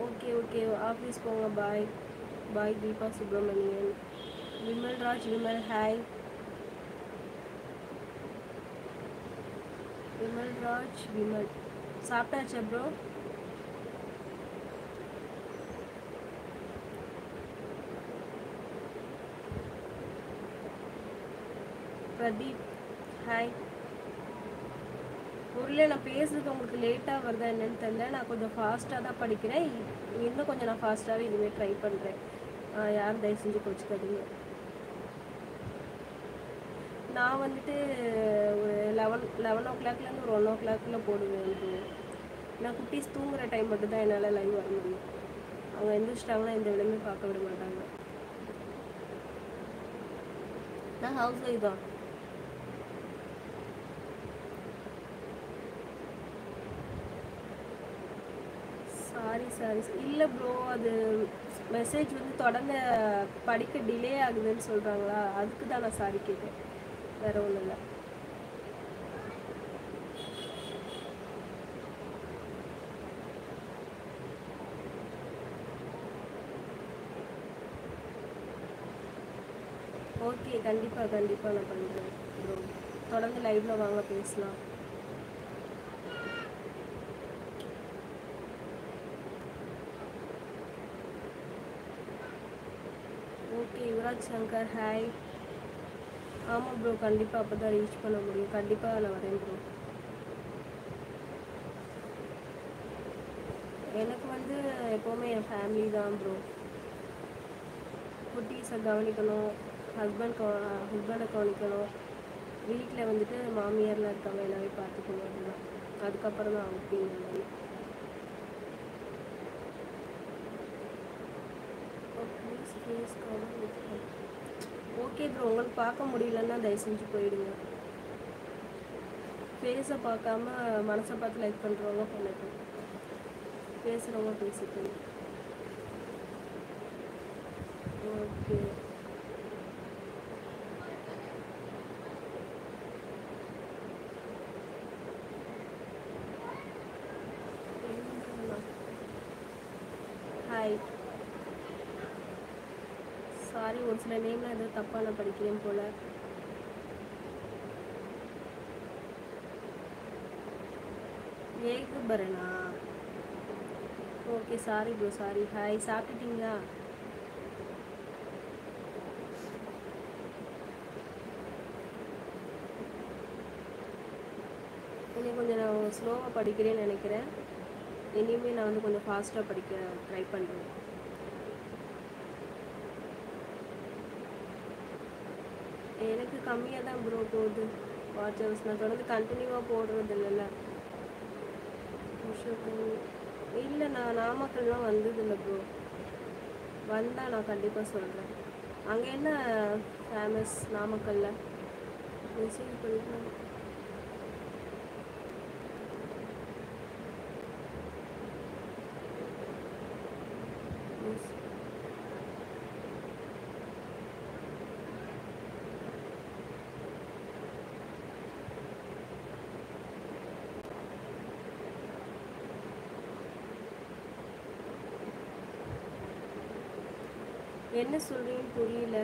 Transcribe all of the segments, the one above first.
Okay okay office போங்க. பாய் பாய். Deepa Subramanian. Vimalraj Vimal hi. Vimalraj Vimal சாப்பிட்டாச்சா bro? Pradeep hi. ஊரில் நான் பேசுறது உங்களுக்கு லேட்டாக வருதா என்னன்னு தெரியல. நான் கொஞ்சம் ஃபாஸ்ட்டாக தான் படிக்கிறேன். இன்னும் கொஞ்சம் நான் ஃபாஸ்ட்டாகவே இனிமேல் ட்ரை பண்ணுறேன். யாரும் தயவு செஞ்சு கோச்சிக்காதீங்க. நான் வந்துட்டு ஒரு 11 ஓ கிளாக்லேருந்து ஒரு 1 o'clock நான் குட்டீஸ் தூங்குகிற டைம் மட்டும் தான் என்னால் லைவ் வர முடியும். அவங்க எந்திரிச்சிட்டாங்கன்னா எந்த வேலையுமே பார்க்க விட மாட்டாங்க. நான் ஹவுஸ் ஒய்ஃப் தான். சாரி இல்லை ப்ரோ, அது மெசேஜ் வந்து தொடர்ந்து படிக்க டிலே ஆகுதுன்னு சொல்கிறாங்களா, அதுக்கு தான் நான் சாரி கேட்டேன், வேற ஒன்றும் இல்லை. ஓகே கண்டிப்பாக நான் பண்ணுறேன் ப்ரோ. தொடர்ந்து லைவில் வாங்க பேசலாம். Okay Yuvraj Shankar hi. ஆமாம் ப்ரோ, கண்டிப்பாக அப்போ தான் ரீச் பண்ண முடியும். கண்டிப்பாக நான் வரேன் ப்ரோ. எனக்கு வந்து எப்போவுமே என் ஃபேமிலி தான் ப்ரோ. குட்டீஸை கவனிக்கணும், ஹஸ்பண்டை கவனிக்கணும், வீட்டில் வந்துட்டு மாமியார்லாம் இருக்காங்க, எல்லாமே பார்த்துக்கணும். அப்படின்னா அதுக்கப்புறம் தான் அவங்க மாதிரி. ஓகே ப்ரோ, உங்களுக்கு பார்க்க முடியலன்னா தயவு செஞ்சு போயிடுங்க. ஃபேஸை பார்க்காம மனசை பார்த்து லைக் பண்ணுறவங்க பண்ணட்டும், பேசுகிறவங்க பேசிக்கணும். Okay hi. சாரி, ஒரு சில நேம்லாம் ஏதோ தப்பாக நான் படிக்கிறேன் போல். ஏகுபரனா? Okay sorry bro, sorry. Hi, சாப்பிட்டுட்டீங்களா? இன்னும் கொஞ்சம் நான் ஸ்லோவாக படிக்கிறேன்னு நினைக்கிறேன். இனிமேல் நான் வந்து கொஞ்சம் ஃபாஸ்ட்டாக படிக்க ட்ரை பண்ணுறேன். எனக்கு கம்மியாக தான் ப்ரோ போகுது வாட்ச் ஹவர்ஸ். நான் தொடர்ந்து கண்டினியூவாக போடுறது இல்லைல்ல. இல்லை, நான் நாமக்கல்லாம் வந்ததில்லை ப்ரோ. வந்தால் நான் கண்டிப்பாக சொல்கிறேன். அங்கே என்ன ஃபேமஸ் நாமக்கல்ல? மெசேஜ் பண்ணிக்கலாம். என்ன சொல்றீங்கன்னு புரியல.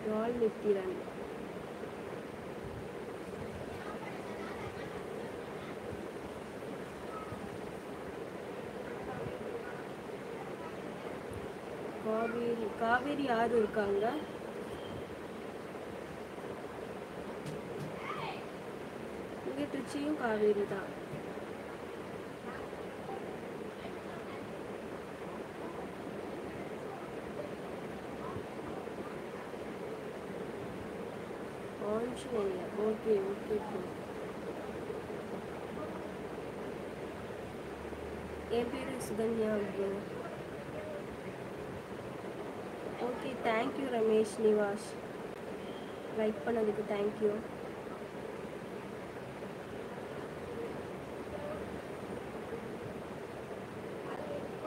யாழ் நிற்கிறேன். காவேரி யாரு இருக்காங்க? இங்கே திருச்சியும் காவேரி தான். Okay okay bro. என் பேர் Sukanya bro. Okay, thank you Ramesh Nivash. Like பண்ணதுக்கு தேங்க்யூ.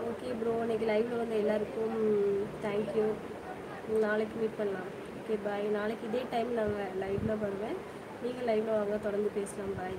ஓகே ப்ரோ, இன்னைக்கு லைவில் வந்து எல்லாருக்கும் தேங்க்யூ. நாளைக்கு மீட் பண்ணலாம். Okay bye. நாளைக்கு இதே டைம் நாங்கள் லைவில் வருவேன். நீங்கள் லைவில் வாங்க, தொடர்ந்து பேசலாம். பாய்.